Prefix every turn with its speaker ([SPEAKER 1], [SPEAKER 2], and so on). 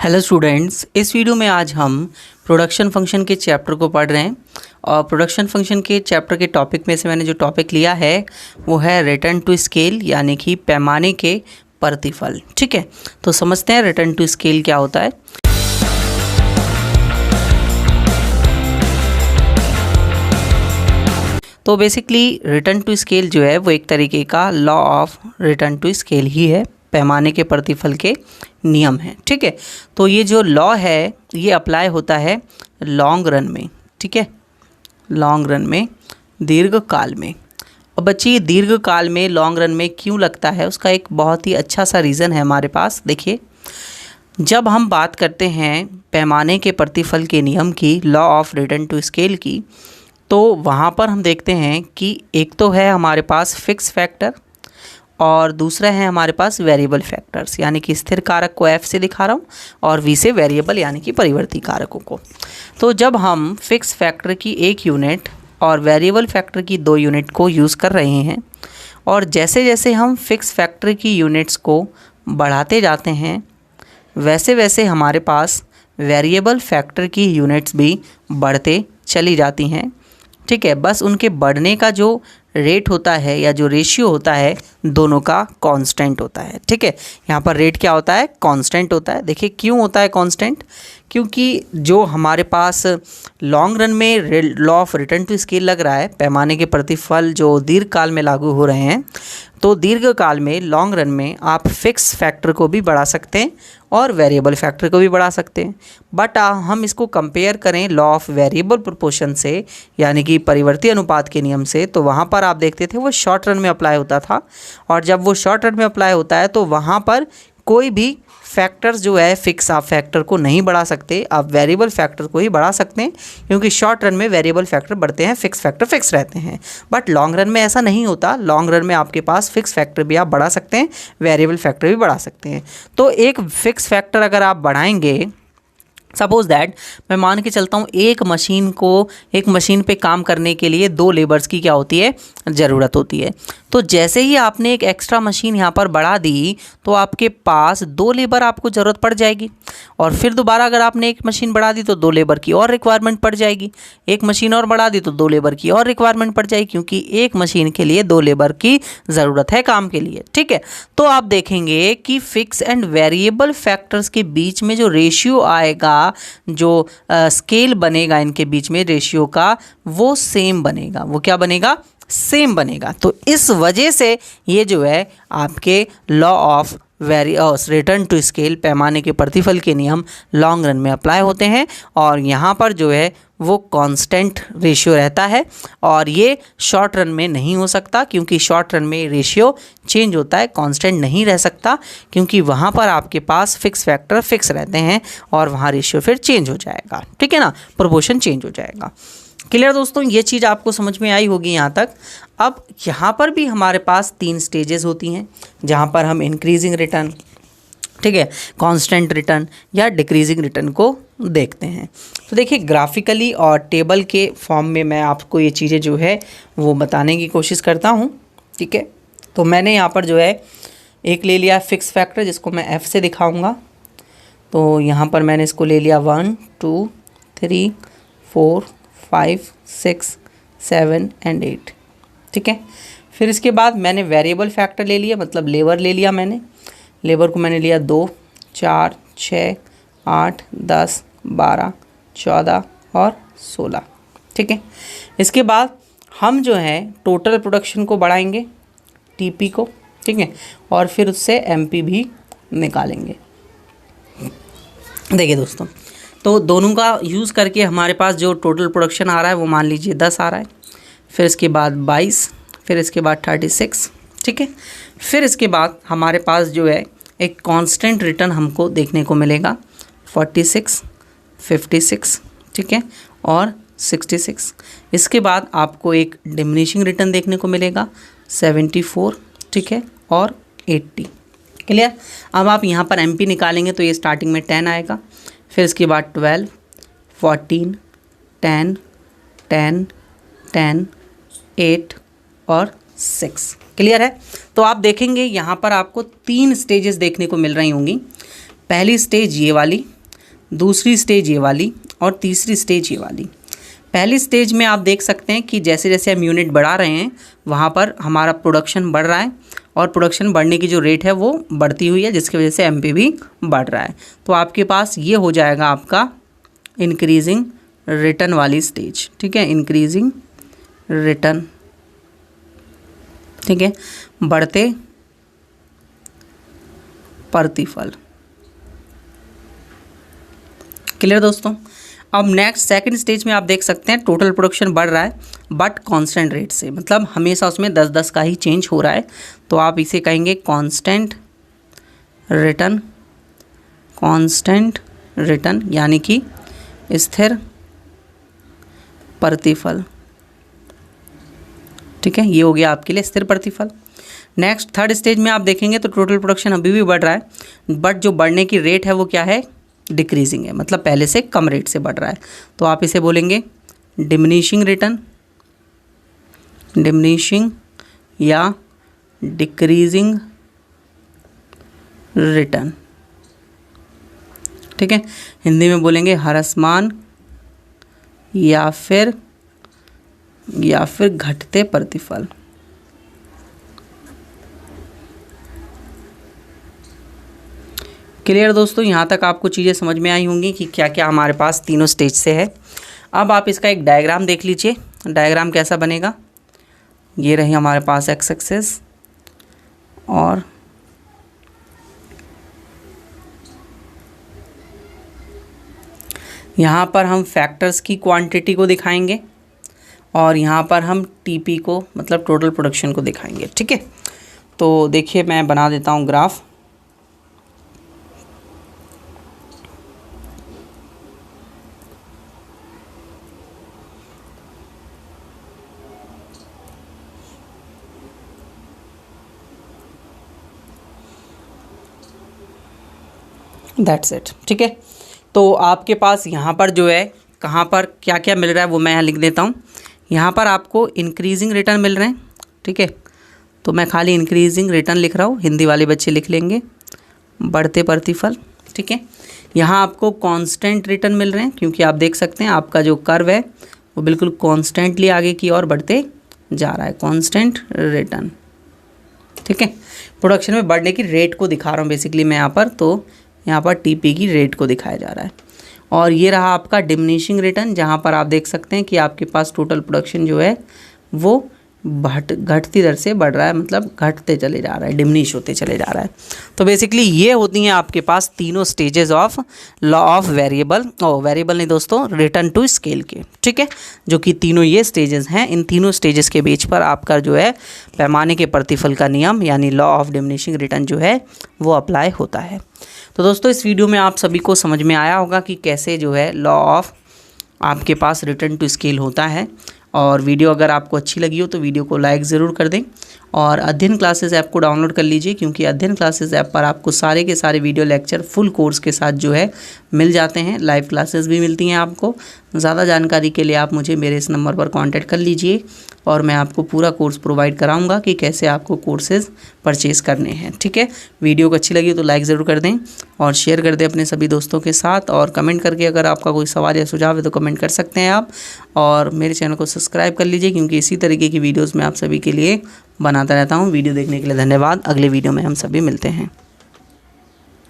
[SPEAKER 1] Hello students, इस video में आज हम प्रोडक्शन फंक्शन के चैप्टर को पढ़ रहे हैं। और प्रोडक्शन फंक्शन के चैप्टर के टॉपिक में से मैंने जो टॉपिक लिया है वो है रिटर्न टू स्केल, यानी कि पैमाने के प्रतिफल। ठीक है, तो समझते हैं रिटर्न टू स्केल क्या होता है। तो बेसिकली रिटर्न टू स्केल जो है वो एक तरीके का law of return to scale ही है, पैमाने के प्रतिफल के नियम है। ठीक है, तो ये जो लॉ है ये अप्लाई होता है लॉन्ग रन में। ठीक है, लॉन्ग रन में, दीर्घकाल में। अब बच्चे ये दीर्घकाल में लॉन्ग रन में क्यों लगता है, उसका एक बहुत ही अच्छा सा रीज़न है हमारे पास। देखिए, जब हम बात करते हैं पैमाने के प्रतिफल के नियम की, law of return to scale की, तो वहाँ पर हम देखते हैं कि एक तो है हमारे पास फिक्स फैक्टर और दूसरा है हमारे पास वेरिएबल फैक्टर्स, यानी कि स्थिर कारक को F से दिखा रहा हूँ और V से वेरिएबल यानी कि परिवर्ती कारकों को। तो जब हम फिक्स फैक्टर की एक यूनिट और वेरिएबल फैक्टर की 2 यूनिट को यूज़ कर रहे हैं, और जैसे जैसे हम फिक्स फैक्टर की यूनिट्स को बढ़ाते जाते हैं वैसे वैसे हमारे पास वेरिएबल फैक्टर की यूनिट्स भी बढ़ते चली जाती हैं। ठीक है, बस उनके बढ़ने का जो रेट होता है या जो रेशियो होता है दोनों का कांस्टेंट होता है। ठीक है, यहाँ पर रेट क्या होता है, कांस्टेंट होता है। देखिए क्यों होता है कांस्टेंट, क्योंकि जो हमारे पास लॉन्ग रन में law of return to scale लग रहा है, पैमाने के प्रतिफल जो दीर्घकाल में लागू हो रहे हैं, तो दीर्घकाल में लॉन्ग रन में आप फिक्स फैक्टर को भी बढ़ा सकते हैं और वेरिएबल फैक्टर को भी बढ़ा सकते हैं। बट हम इसको कंपेयर करें लॉ ऑफ वेरिएबल प्रोपोर्शन से, यानी कि परिवर्ती अनुपात के नियम से, तो वहाँ पर आप देखते थे वो शॉर्ट रन में अप्लाई होता था। और जब वो शॉर्ट रन में अप्लाई होता है तो वहाँ पर कोई भी फैक्टर्स जो है फिक्स, आप फैक्टर को नहीं बढ़ा सकते, आप वेरिएबल फैक्टर को ही बढ़ा सकते हैं, क्योंकि शॉर्ट रन में वेरिएबल फैक्टर बढ़ते हैं, फिक्स फैक्टर फिक्स रहते हैं। बट लॉन्ग रन में ऐसा नहीं होता। लॉन्ग रन में आपके पास फिक्स फैक्टर भी आप बढ़ा सकते हैं, वेरिएबल फैक्टर भी बढ़ा सकते हैं। तो एक फिक्स फैक्टर अगर आप बढ़ाएंगे, सपोज़ दैट मैं मान के चलता हूँ एक मशीन पे काम करने के लिए 2 लेबर्स की क्या होती है, ज़रूरत होती है। तो जैसे ही आपने एक एक्स्ट्रा मशीन यहाँ पर बढ़ा दी तो आपके पास 2 लेबर आपको ज़रूरत पड़ जाएगी, और फिर दोबारा अगर आपने एक मशीन बढ़ा दी तो 2 लेबर की और रिक्वायरमेंट पड़ जाएगी, एक मशीन और बढ़ा दी तो 2 लेबर की और रिक्वायरमेंट पड़ जाएगी, क्योंकि एक मशीन के लिए 2 लेबर की ज़रूरत है काम के लिए। ठीक है, तो आप देखेंगे कि फिक्स एंड वेरिएबल फैक्टर्स के बीच में जो रेशियो आएगा, जो स्केल बनेगा इनके बीच में रेशियो का, वो सेम बनेगा। वो क्या बनेगा, सेम बनेगा। तो इस वजह से ये जो है आपके law of return to scale, पैमाने के प्रतिफल के नियम लॉन्ग रन में अप्लाई होते हैं, और यहाँ पर जो है वो कांस्टेंट रेशियो रहता है, और ये शॉर्ट रन में नहीं हो सकता, क्योंकि शॉर्ट रन में रेशियो चेंज होता है, कांस्टेंट नहीं रह सकता, क्योंकि वहाँ पर आपके पास फिक्स फैक्टर फिक्स रहते हैं और वहाँ रेशियो फिर चेंज हो जाएगा। ठीक है ना, प्रोपोर्शन चेंज हो जाएगा। क्लियर दोस्तों, ये चीज़ आपको समझ में आई होगी यहाँ तक। अब यहाँ पर भी हमारे पास 3 स्टेजेस होती हैं, जहाँ पर हम इंक्रीजिंग रिटर्न, ठीक है, कांस्टेंट रिटर्न या डिक्रीजिंग रिटर्न को देखते हैं। तो देखिए ग्राफिकली और टेबल के फॉर्म में मैं आपको ये चीज़ें जो है वो बताने की कोशिश करता हूँ। ठीक है, तो मैंने यहाँ पर जो है एक ले लिया फिक्स फैक्टर, जिसको मैं F से दिखाऊँगा। तो यहाँ पर मैंने इसको ले लिया 1 2 3 4 5 6 7 एंड 8। ठीक है, फिर इसके बाद मैंने वेरिएबल फैक्टर ले लिया, मतलब लेबर ले लिया। मैंने लेबर को मैंने लिया 2 4 6 8 10 12 14 और 16। ठीक है, इसके बाद हम जो है टोटल प्रोडक्शन को बढ़ाएंगे, टीपी को। ठीक है, और फिर उससे एमपी भी निकालेंगे। देखिए दोस्तों, तो दोनों का यूज़ करके हमारे पास जो टोटल प्रोडक्शन आ रहा है वो मान लीजिए 10 आ रहा है, फिर इसके बाद 22, फिर इसके बाद 36। ठीक है, फिर इसके बाद हमारे पास जो है एक कांस्टेंट रिटर्न हमको देखने को मिलेगा 46, 56। ठीक है, और 66। इसके बाद आपको एक डिमिनिशिंग रिटर्न देखने को मिलेगा 74। ठीक है, और 80। क्लियर। अब आप यहाँ पर एमपी निकालेंगे तो ये स्टार्टिंग में 10 आएगा, फिर इसके बाद 12, 14, 10, 10, 10, 8 और 6। क्लियर है। तो आप देखेंगे यहाँ पर आपको 3 स्टेजेस देखने को मिल रही होंगी। पहली स्टेज ये वाली, दूसरी स्टेज ये वाली और तीसरी स्टेज ये वाली। पहली स्टेज में आप देख सकते हैं कि जैसे जैसे हम यूनिट बढ़ा रहे हैं वहाँ पर हमारा प्रोडक्शन बढ़ रहा है और प्रोडक्शन बढ़ने की जो रेट है वो बढ़ती हुई है, जिसकी वजह से एमपी भी बढ़ रहा है। तो आपके पास ये हो जाएगा आपका इंक्रीजिंग रिटर्न वाली स्टेज, ठीक है, इंक्रीजिंग रिटर्न, ठीक है, बढ़ते प्रतिफल। क्लियर दोस्तों। अब नेक्स्ट सेकंड स्टेज में आप देख सकते हैं टोटल प्रोडक्शन बढ़ रहा है बट कांस्टेंट रेट से, मतलब हमेशा उसमें 10-10 का ही चेंज हो रहा है। तो आप इसे कहेंगे कांस्टेंट रिटर्न, कांस्टेंट रिटर्न यानी कि स्थिर प्रतिफल, ठीक है, ये हो गया आपके लिए स्थिर प्रतिफल। नेक्स्ट थर्ड स्टेज में आप देखेंगे तो टोटल प्रोडक्शन अभी भी बढ़ रहा है बट जो बढ़ने की रेट है वो क्या है, डिक्रीजिंग है, मतलब पहले से कम रेट से बढ़ रहा है। तो आप इसे बोलेंगे डिमिनिशिंग रिटर्न, डिमिनिशिंग या डिक्रीजिंग रिटर्न, ठीक है, हिंदी में बोलेंगे ह्रासमान या फिर घटते प्रतिफल। क्लियर दोस्तों, यहाँ तक आपको चीज़ें समझ में आई होंगी कि क्या क्या हमारे पास तीनों स्टेज से है। अब आप इसका एक डायग्राम देख लीजिए। डायग्राम कैसा बनेगा, ये रही हमारे पास एक्स एक्सिस और यहाँ पर हम फैक्टर्स की क्वांटिटी को दिखाएंगे और यहाँ पर हम टीपी को मतलब टोटल प्रोडक्शन को दिखाएंगे, ठीक है। तो देखिए मैं बना देता हूँ ग्राफ। दैट्स इट, ठीक है। तो आपके पास यहाँ पर जो है कहाँ पर क्या क्या मिल रहा है वो मैं यहाँ लिख देता हूँ। यहाँ पर आपको इंक्रीजिंग रिटर्न मिल रहे हैं, ठीक है, तो मैं खाली इंक्रीजिंग रिटर्न लिख रहा हूँ, हिंदी वाले बच्चे लिख लेंगे बढ़ते प्रतिफल, ठीक है। यहाँ आपको कांस्टेंट रिटर्न मिल रहे हैं क्योंकि आप देख सकते हैं आपका जो कर्व है वो बिल्कुल कॉन्स्टेंटली आगे की ओर बढ़ते जा रहा है, कांस्टेंट रिटर्न, ठीक है। प्रोडक्शन में बढ़ने की रेट को दिखा रहा हूँ बेसिकली मैं यहाँ पर, तो यहाँ पर टीपी की रेट को दिखाया जा रहा है। और ये रहा आपका डिमिनिशिंग रिटर्न, जहाँ पर आप देख सकते हैं कि आपके पास टोटल प्रोडक्शन जो है वो घटती दर से बढ़ रहा है, मतलब घटते चले जा रहा है, डिमिनिश होते चले जा रहा है। तो बेसिकली ये होती हैं आपके पास तीनों stages of law of variable, variable नहीं दोस्तों, रिटर्न टू स्केल के, ठीक है, जो कि तीनों ये स्टेजेस हैं। इन तीनों स्टेजेस के बीच पर आपका जो है पैमाने के प्रतिफल का नियम यानी लॉ ऑफ डिमिनिशिंग रिटर्न जो है वो अप्लाई होता है। तो दोस्तों इस वीडियो में आप सभी को समझ में आया होगा कि कैसे जो है लॉ ऑफ आपके पास रिटर्न टू स्केल होता है। और वीडियो अगर आपको अच्छी लगी हो तो वीडियो को लाइक ज़रूर कर दें और अध्ययन क्लासेस ऐप को डाउनलोड कर लीजिए, क्योंकि अध्ययन क्लासेस ऐप पर आपको सारे के सारे वीडियो लेक्चर फुल कोर्स के साथ जो है मिल जाते हैं। लाइव क्लासेस भी मिलती हैं आपको। ज़्यादा जानकारी के लिए आप मुझे मेरे इस नंबर पर कांटेक्ट कर लीजिए और मैं आपको पूरा कोर्स प्रोवाइड कराऊंगा कि कैसे आपको कोर्सेज़ परचेज़ करने हैं, ठीक है। वीडियो को अच्छी लगी तो लाइक ज़रूर कर दें और शेयर कर दें अपने सभी दोस्तों के साथ, और कमेंट करके अगर आपका कोई सवाल या सुझाव है तो कमेंट कर सकते हैं आप। और मेरे चैनल को सब्सक्राइब कर लीजिए, क्योंकि इसी तरीके की वीडियोज़ मैं आप सभी के लिए बनाता रहता हूँ। वीडियो देखने के लिए धन्यवाद। अगले वीडियो में हम सभी मिलते हैं।